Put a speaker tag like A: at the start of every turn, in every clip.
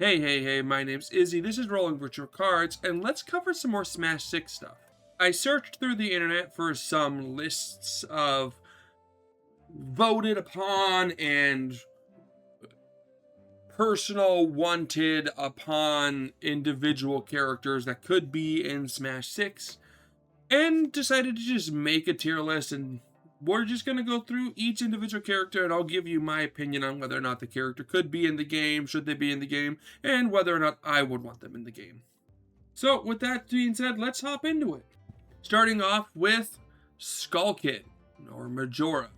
A: Hey, my name's Izzy, this is Rolling Virtual Cards, and let's cover some more Smash 6 stuff. I searched through the internet for some lists of voted upon and personal wanted upon individual characters that could be in Smash 6, and decided to just make a tier list, and we're just going to go through each individual character and I'll give you my opinion on whether or not the character could be in the game, should they be in the game, and whether or not I would want them in the game. So with that being said, let's hop into it. Starting off with Skull Kid, or Majora.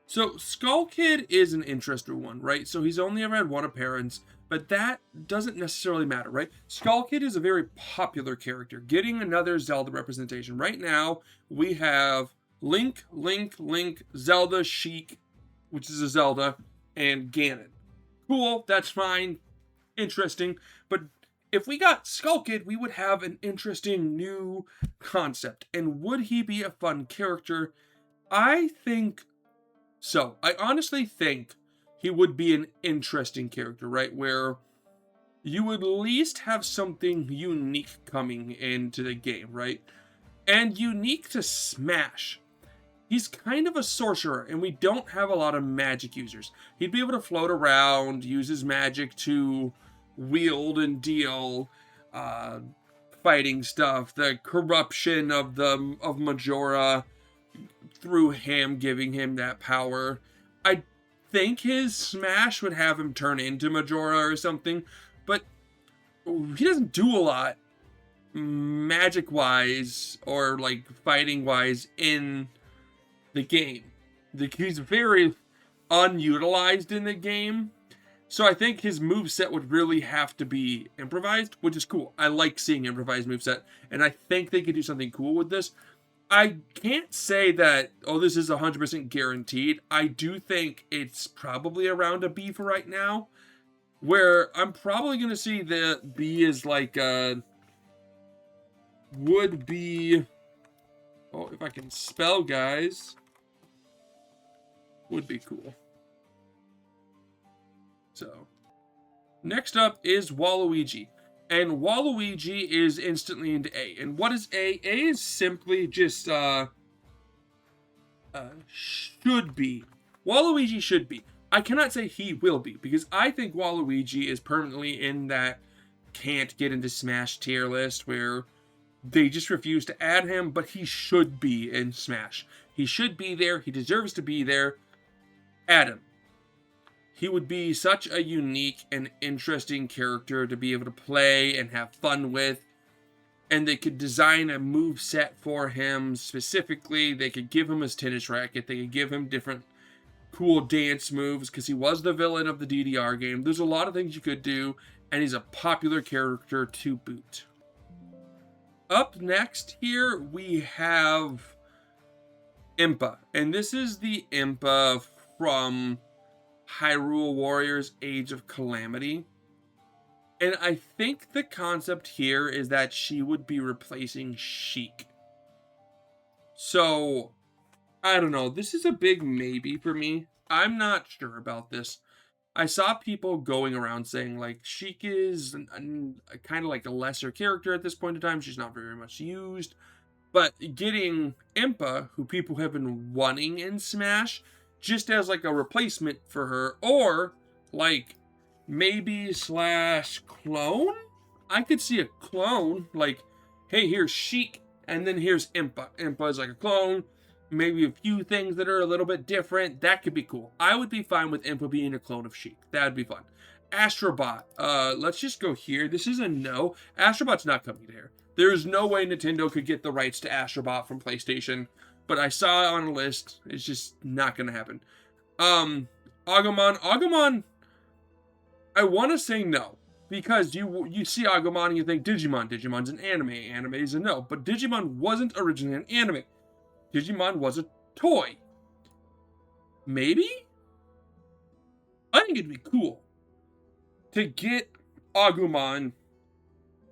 A: So Skull Kid is an interesting one, right? So he's only ever had one appearance, but that doesn't necessarily matter, right? Skull Kid is a very popular character, getting another Zelda representation. Right now, we have Link, Zelda, Sheik, which is a Zelda, and Ganon. Cool, that's fine, interesting, but if we got Skull Kid, we would have an interesting new concept. And would he be a fun character? I think so. I honestly think he would be an interesting character, right? Where you would at least have something unique coming into the game, right? And unique to Smash. He's kind of a sorcerer, and we don't have a lot of magic users. He'd be able to float around, use his magic to wield and deal fighting stuff. The corruption of Majora through him giving him that power. I think his Smash would have him turn into Majora or something, but he doesn't do a lot magic wise or like fighting wise in the game. He's very unutilized in the game. So I think his moveset would really have to be improvised, which is cool. I like seeing improvised moveset, and I think they could do something cool with this. I can't say that, this is 100% guaranteed. I do think it's probably around a B for right now, where I'm probably going to see the B is like would be, if I can spell, guys, would be cool. So, next up is Waluigi. And Waluigi is instantly into A. And what is A? A is simply just, should be. Waluigi should be. I cannot say he will be, because I think Waluigi is permanently in that can't get into Smash tier list where they just refuse to add him, but he should be in Smash. He should be there. He deserves to be there. Add him. He would be such a unique and interesting character to be able to play and have fun with. And they could design a move set for him specifically. They could give him his tennis racket. They could give him different cool dance moves because he was the villain of the DDR game. There's a lot of things you could do, and he's a popular character to boot. Up next here, we have Impa. And this is the Impa from Hyrule Warriors Age of Calamity. And I think the concept here is that she would be replacing Sheik. So, I don't know. This is a big maybe for me. I'm not sure about this. I saw people going around saying, like, Sheik is kind of like a lesser character at this point in time. She's not very much used. But getting Impa, who people have been wanting in Smash, just as like a replacement for her, or like maybe / clone. I could see a clone, like, hey, here's Sheik, and then here's Impa. Impa is like a clone, maybe a few things that are a little bit different. That could be cool. I would be fine with Impa being a clone of Sheik. That would be fun. Astrobot. Let's just go here. This is a no. Astrobot's not coming here. There is no way Nintendo could get the rights to Astrobot from PlayStation. But I saw it on a list. It's just not going to happen. Agumon. Agumon, I want to say no. Because you see Agumon and you think Digimon. Digimon's an anime. Anime is a no. But Digimon wasn't originally an anime. Digimon was a toy. Maybe? I think it'd be cool to get Agumon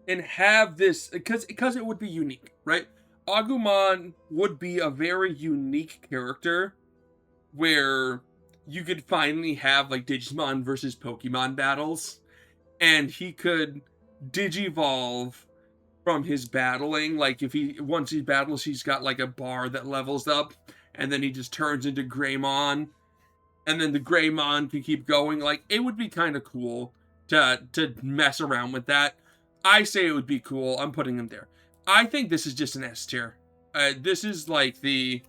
A: and have this, because it would be unique, right? Agumon would be a very unique character where you could finally have like Digimon versus Pokemon battles, and he could digivolve from his battling. Like if he once he battles, he's got like a bar that levels up, and then he just turns into Greymon, and then the Greymon can keep going. Like it would be kind of cool to mess around with that. I say it would be cool. I'm putting him there. I think this is just an S tier. This is like the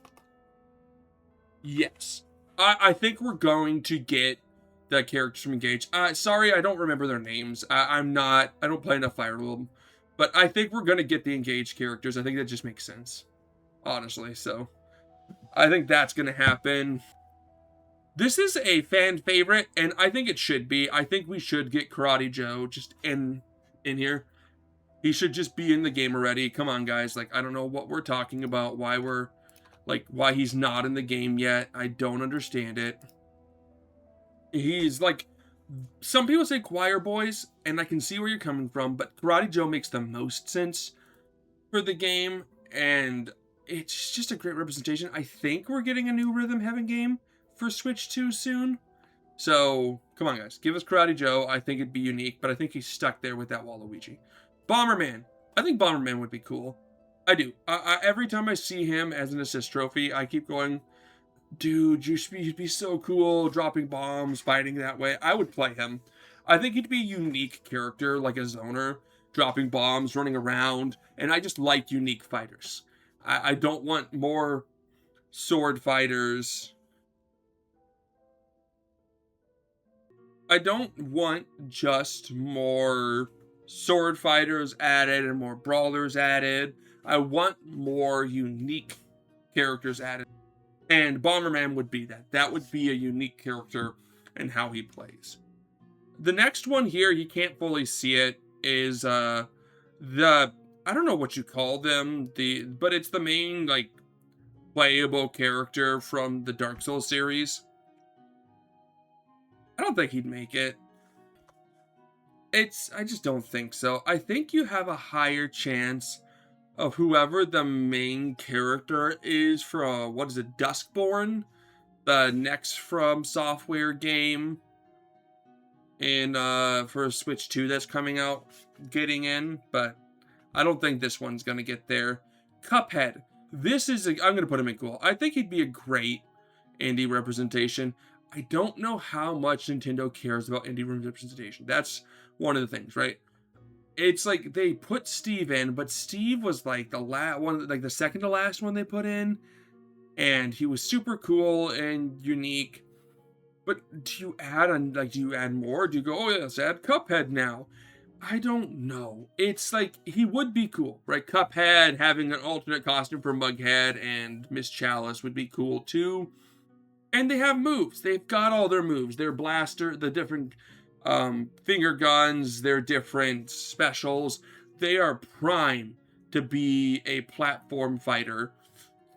A: yes. I think we're going to get the characters from Engage. Sorry, I don't remember their names. I don't play enough Fire Emblem. But I think we're going to get the Engage characters. I think that just makes sense. Honestly, so I think that's going to happen. This is a fan favorite, and I think it should be. I think we should get Karate Joe just in here. He should just be in the game already. Come on, guys. Like, I don't know what we're talking about. Why he's not in the game yet. I don't understand it. He's like, some people say Choir Boys, and I can see where you're coming from, but Karate Joe makes the most sense for the game, and it's just a great representation. I think we're getting a new Rhythm Heaven game for Switch 2 soon. So, come on, guys. Give us Karate Joe. I think it'd be unique, but I think he's stuck there with that Waluigi. Bomberman. I think Bomberman would be cool. I do. Every time I see him as an assist trophy, I keep going, dude, you'd be so cool, dropping bombs, fighting that way. I would play him. I think he'd be a unique character, like a zoner, dropping bombs, running around, and I just like unique fighters. I don't want more sword fighters. I don't want just more sword fighters added and more brawlers added. I want more unique characters added. And Bomberman would be that. That would be a unique character and how he plays. The next one here, you can't fully see it, is the, I don't know what you call them, but it's the main, like, playable character from the Dark Souls series. I don't think he'd make it. I just don't think so. I think you have a higher chance of whoever the main character is for, what is it, Duskborn? The next From Software game in for Switch 2 that's coming out, getting in, but I don't think this one's gonna get there. Cuphead. I'm gonna put him in cool. I think he'd be a great indie representation. I don't know how much Nintendo cares about indie representation. That's one of the things, right? It's like they put Steve in, but Steve was like the second to last one they put in, and he was super cool and unique. But do you add more? Do you go, oh yeah, let's add Cuphead now? I don't know. It's like he would be cool, right? Cuphead having an alternate costume for Mughead and Miss Chalice would be cool too. And they have moves. They've got all their moves. Their blaster, the different finger guns, their different specials. They are prime to be a platform fighter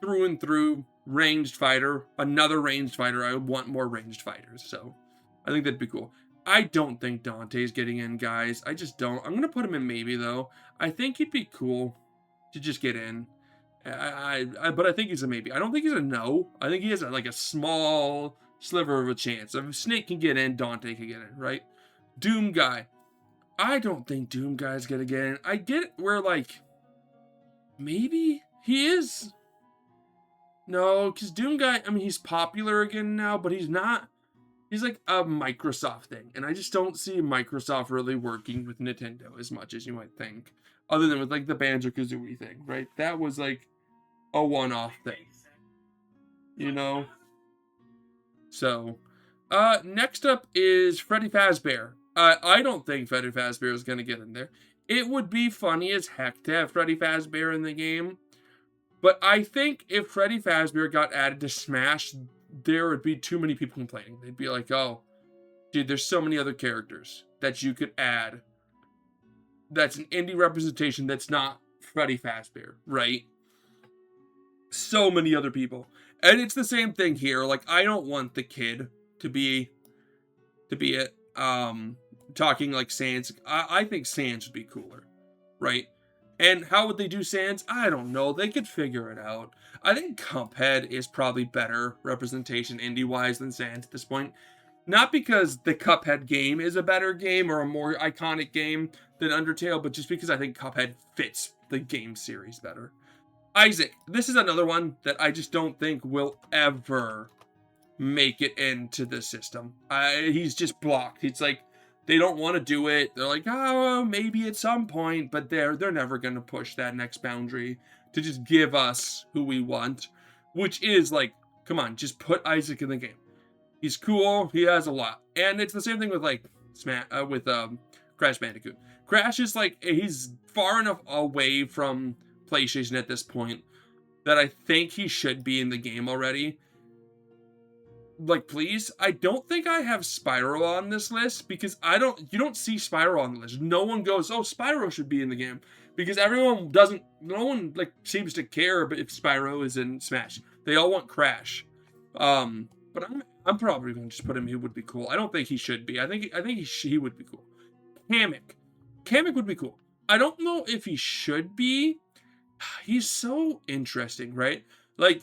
A: through and through. Ranged fighter, another ranged fighter. I want more ranged fighters, so I think that'd be cool. I don't think Dante's getting in, guys. I just don't. I'm gonna put him in maybe though. I think he'd be cool to just get in. But I think he's a maybe. I don't think he's a no. I think he has like a small sliver of a chance. If Snake can get in, Dante can get in, right? Doom Guy. I don't think Doom Guy's gonna get in. I get it where like maybe he is. No, because Doom Guy, I mean, he's popular again now, but he's not. He's like a Microsoft thing, and I just don't see Microsoft really working with Nintendo as much as you might think. Other than with like the Banjo-Kazooie thing, right? That was like a one-off thing. You know? So, next up is Freddy Fazbear. I don't think Freddy Fazbear is going to get in there. It would be funny as heck to have Freddy Fazbear in the game. But I think if Freddy Fazbear got added to Smash, there would be too many people complaining. They'd be like, oh, dude, there's so many other characters that you could add. That's an indie representation that's not Freddy Fazbear, right? So many other people. And it's the same thing here. Like, I don't want the kid to be it. Talking like Sans. I think Sans would be cooler, right? And how would they do Sans? I don't know. They could figure it out. I think Cuphead is probably better representation indie-wise than Sans at this point. Not because the Cuphead game is a better game or a more iconic game than Undertale, but just because I think Cuphead fits the game series better. Isaac, this is another one that I just don't think will ever make it into the system. He's just blocked. It's like they don't want to do it. They're like, oh, maybe at some point, but they're never going to push that next boundary to just give us who we want, which is like, come on, just put Isaac in the game. He's cool. He has a lot, and it's the same thing with like Crash Bandicoot. Crash is like he's far enough away from PlayStation at this point that I think he should be in the game already. Like, please, I don't think I have Spyro on this list because you don't see Spyro on the list. No one goes, oh, Spyro should be in the game because no one like seems to care if Spyro is in Smash. They all want Crash. But I'm probably going to just put him. He would be cool. I don't think he should be. I think he would be cool. Kamek would be cool. I don't know if he should be. He's so interesting, right? Like,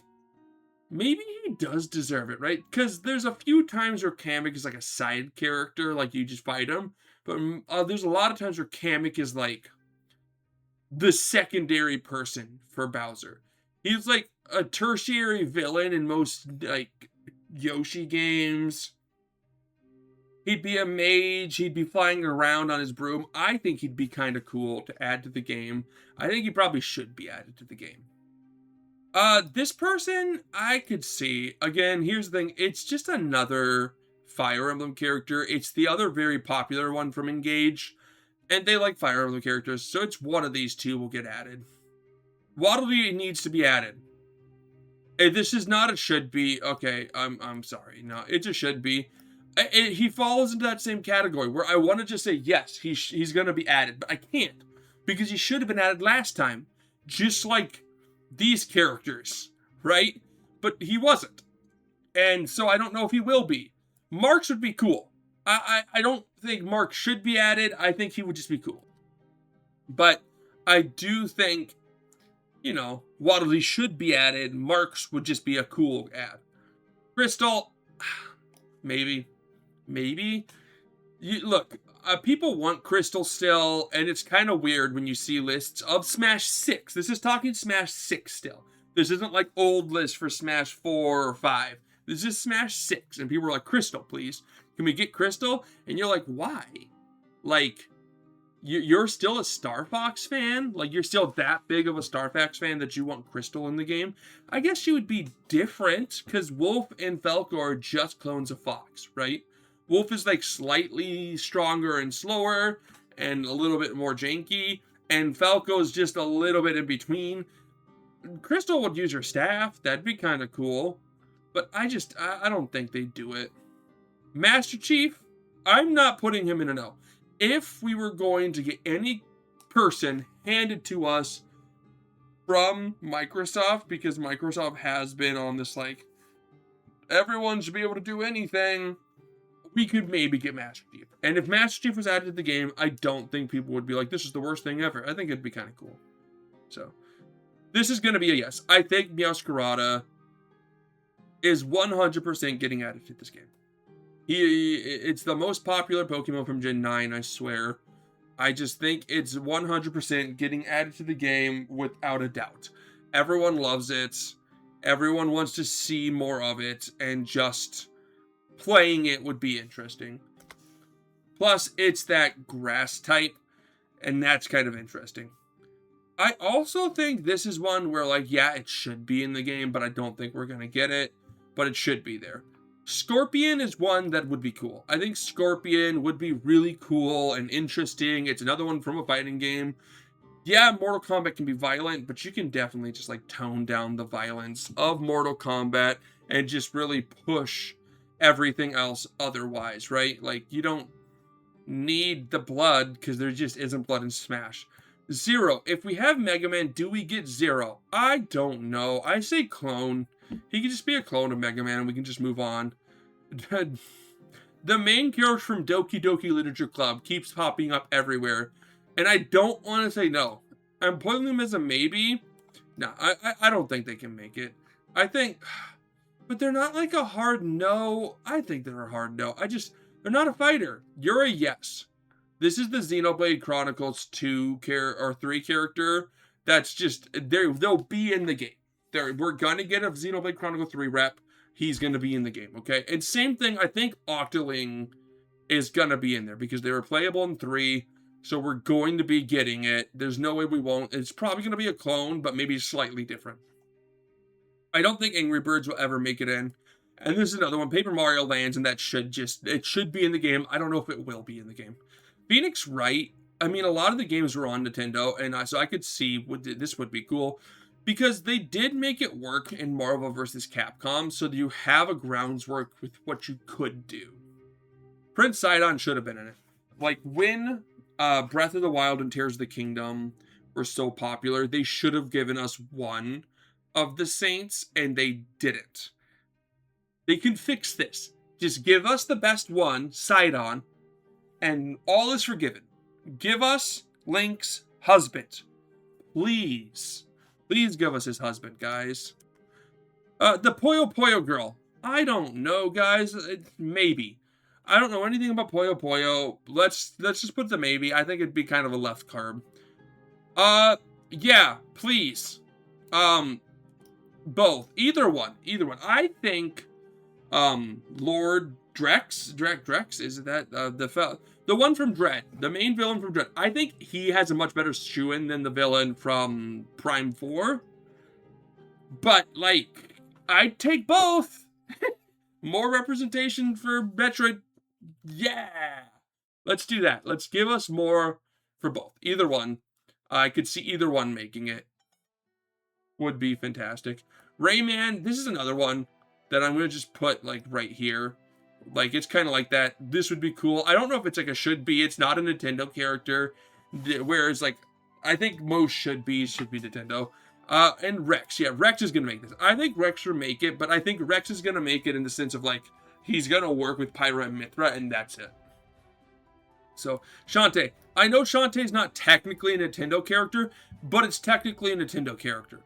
A: maybe he does deserve it, right? Because there's a few times where Kamek is like a side character, like you just fight him. But there's a lot of times where Kamek is like the secondary person for Bowser. He's like a tertiary villain in most like Yoshi games. He'd be a mage. He'd be flying around on his broom. I think he'd be kind of cool to add to the game. I think he probably should be added to the game. This person, I could see. Again, here's the thing. It's just another Fire Emblem character. It's the other very popular one from Engage. And they like Fire Emblem characters, so it's one of these two will get added. Waddle Dee needs to be added. This is not a should be. Okay, I'm sorry. No, it just should be. He falls into that same category where I want to just say, yes, he's going to be added, but I can't. Because he should have been added last time. Just like these characters, right? But he wasn't. And so I don't know if he will be. Marx would be cool. I don't think Mark should be added. I think he would just be cool. But I do think, Waddle Dee should be added. Marks would just be a cool add. Crystal, maybe. Look, people want Crystal still, and it's kind of weird when you see lists of Smash 6. This is talking Smash 6 still. This isn't like old lists for Smash 4 or 5. This is Smash 6, and people are like, Crystal, please. Can we get Crystal? And you're like, why? Like, you're still a Star Fox fan? Like, you're still that big of a Star Fox fan that you want Crystal in the game? I guess you would be different, because Wolf and Falco are just clones of Fox, right? Wolf is like slightly stronger and slower and a little bit more janky, and Falco is just a little bit in between. Crystal would use her staff. That'd be kind of cool. But I don't think they'd do it. Master Chief, I'm not putting him in a no. If we were going to get any person handed to us from Microsoft, because Microsoft has been on this like, everyone should be able to do anything, we could maybe get Master Chief. And if Master Chief was added to the game, I don't think people would be like, this is the worst thing ever. I think it'd be kind of cool. So, this is going to be a yes. I think Meowscarada is 100% getting added to this game. It's the most popular Pokemon from Gen 9, I swear. I just think it's 100% getting added to the game without a doubt. Everyone loves it. Everyone wants to see more of it, and just playing it would be interesting. Plus, it's that grass type, and that's kind of interesting. I also think this is one where, like, yeah, it should be in the game, but I don't think we're going to get it, but it should be there. Scorpion is one that would be cool. I think Scorpion would be really cool and interesting. It's another one from a fighting game. Yeah, Mortal Kombat can be violent, but you can definitely just, like, tone down the violence of Mortal Kombat and just really push everything else otherwise, right? Like, you don't need the blood because there just isn't blood in Smash. Zero. If we have Mega Man, do we get Zero? I don't know. I say clone. He could just be a clone of Mega Man and we can just move on. The main character from Doki Doki Literature Club keeps popping up everywhere. And I don't want to say no. I'm putting them as a maybe. No, I don't think they can make it. I think, but they're not like a hard no. I think they're a hard no. They're not a fighter. You're a yes. This is the Xenoblade Chronicles 2 or 3 character. That's just, they'll be in the game. We're gonna get a Xenoblade Chronicle 3 rep. He's gonna be in the game, okay? And same thing, I think Octoling is gonna be in there because they were playable in 3. So we're going to be getting it. There's no way we won't. It's probably going to be a clone, but maybe slightly different. I don't think Angry Birds will ever make it in. And this is another one. Paper Mario lands, and it should be in the game. I don't know if it will be in the game. Phoenix Wright, I mean, a lot of the games were on Nintendo, and so I could see this would be cool. Because they did make it work in Marvel vs. Capcom, so you have a groundwork with what you could do. Prince Sidon should have been in it. Like, when Breath of the Wild and Tears of the Kingdom were so popular, they should have given us one of the Saints, and they didn't. They can fix this. Just give us the best one, Sidon, and all is forgiven. Give us Link's husband. Please. Please give us his husband, guys. The Puyo Puyo girl. I don't know, guys. Maybe. I don't know anything about Puyo Puyo. Let's just put the maybe. I think it'd be kind of a left carb. Yeah, please. Both. Either one. I think, Lord Drex, is that, the one from Dread, the main villain from Dread. I think he has a much better shoo-in than the villain from Prime 4. But, like, I'd take both. More representation for Metroid. Yeah. Let's do that. Let's give us more for both. Either one. I could see either one making it. Would be fantastic. Rayman, this is another one that I'm going to just put, like, right here. Like, it's kind of like that. This would be cool. I don't know if it's like a should be. It's not a Nintendo character. Whereas, like, I think most should be Nintendo. And Rex. Yeah, Rex is going to make this. I think Rex will make it, but I think Rex is going to make it in the sense of, like, he's going to work with Pyra and Mithra, and that's it. So, Shantae. I know Shantae's not technically a Nintendo character, but it's technically a Nintendo character.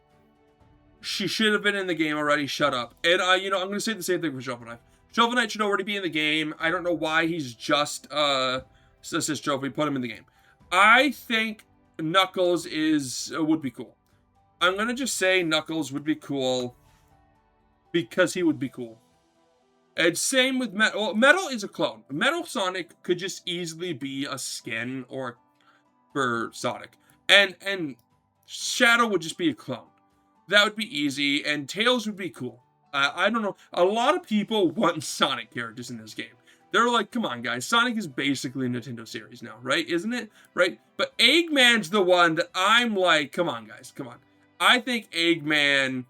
A: She should have been in the game already. Shut up. And, I'm going to say the same thing for Shovel Knight. Shovel Knight should already be in the game. I don't know why he's just, assist trophy. Put him in the game. I think Knuckles would be cool. I'm going to just say Knuckles would be cool because he would be cool. And same with Metal. Well, Metal is a clone. Metal Sonic could just easily be a skin for Sonic. And Shadow would just be a clone. That would be easy. And Tails would be cool. I don't know. A lot of people want Sonic characters in this game. They're like, come on, guys. Sonic is basically a Nintendo series now, right? Isn't it? Right? But Eggman's the one that I'm like, come on, guys. Come on. I think Eggman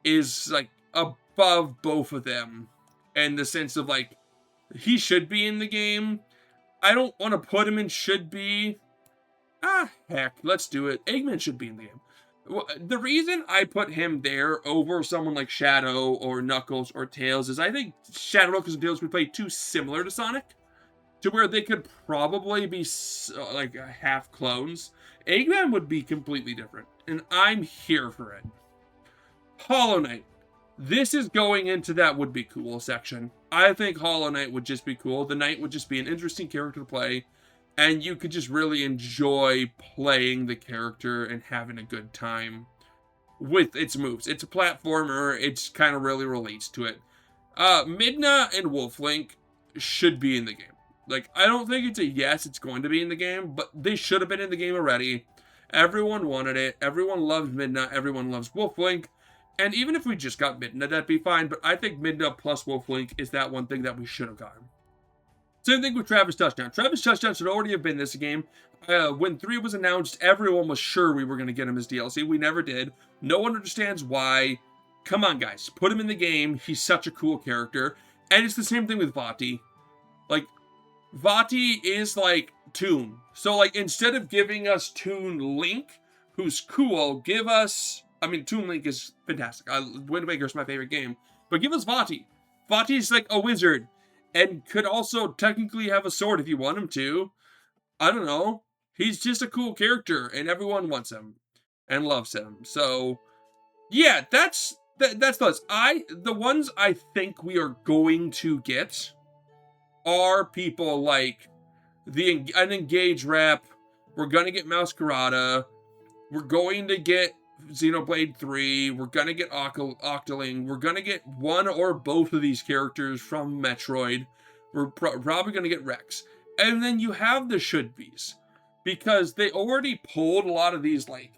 A: is, like, above both of them. In the sense of, like, he should be in the game. I don't want to put him in should be. Heck. Let's do it. Eggman should be in the game. The reason I put him there over someone like Shadow or Knuckles or Tails is I think Shadow, Knuckles, and Tails would play too similar to Sonic to where they could probably be like half clones. Eggman would be completely different, and I'm here for it. Hollow Knight. This is going into that would be cool section. I think Hollow Knight would just be cool. The Knight would just be an interesting character to play. And you could just really enjoy playing the character and having a good time with its moves. It's a platformer. It's kind of really relates to it. Midna and Wolf Link should be in the game. Like, I don't think it's a yes, it's going to be in the game, but they should have been in the game already. Everyone wanted it. Everyone loves Midna. Everyone loves Wolf Link. And even if we just got Midna, that'd be fine. But I think Midna plus Wolf Link is that one thing that we should have gotten. Same thing with Travis Touchdown. Travis Touchdown should already have been this game. When 3 was announced, everyone was sure we were going to get him as DLC. We never did. No one understands why. Come on, guys. Put him in the game. He's such a cool character. And it's the same thing with Vaati. Like, Vaati is like Toon. So, like, instead of giving us Toon Link, who's cool, give us... I mean, Toon Link is fantastic. Wind Waker is my favorite game. But give us Vaati. Vaati's like a wizard. And could also technically have a sword if you want him to. I don't know. He's just a cool character, and everyone wants him and loves him. So, yeah, that's those. The ones I think we are going to get are people like an Engage rep. We're gonna get Masquerada. We're going to get Xenoblade 3. We're gonna get Octoling. We're gonna get one or both of these characters from Metroid. We're probably gonna get Rex. And then you have the should-bes. Because they already pulled a lot of these, like,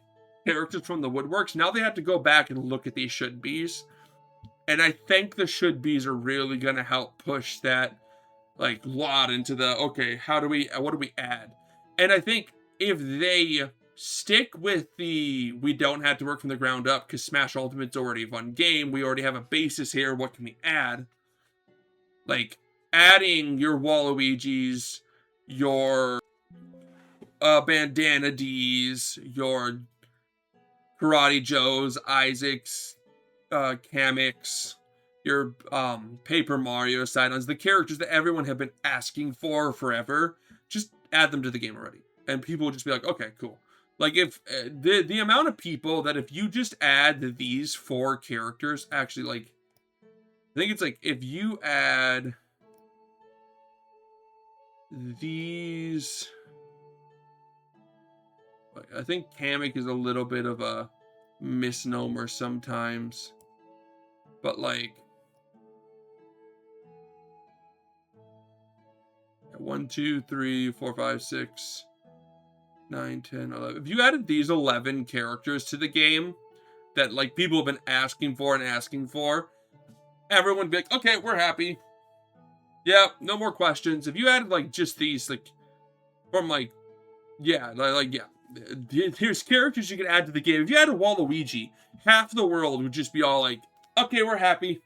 A: characters from the woodworks. Now they have to go back and look at these should-bes. And I think the should-bes are really gonna help push that, like, lot into the, okay, what do we add? And I think if they stick with we don't have to work from the ground up because Smash Ultimate's already a fun game, we already have a basis here, what can we add? Like, adding your Waluigi's, your Bandana D's, your Karate Joe's, Isaac's, Kamek's, your Paper Mario Sidons, the characters that everyone have been asking for forever, just add them to the game already. And people will just be like, okay, cool. Like, if the amount of people that if you just add these 4 characters, actually, like, I think it's like, if you add these, I think Kamek is a little bit of a misnomer sometimes, but like, 1, 2, 3, 4, 5, 6, 9, 10, 11. If you added these 11 characters to the game that like people have been asking for, everyone would be like, okay, we're happy. Yeah, no more questions. If you added like just these, like, from like, yeah, here's characters you can add to the game. If you added Waluigi, half the world would just be all like, okay, we're happy.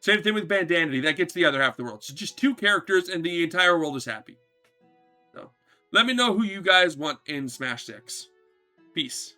A: Same thing with Bandanity. That gets the other half of the world. So just 2 characters and the entire world is happy. So let me know who you guys want in Smash 6. Peace.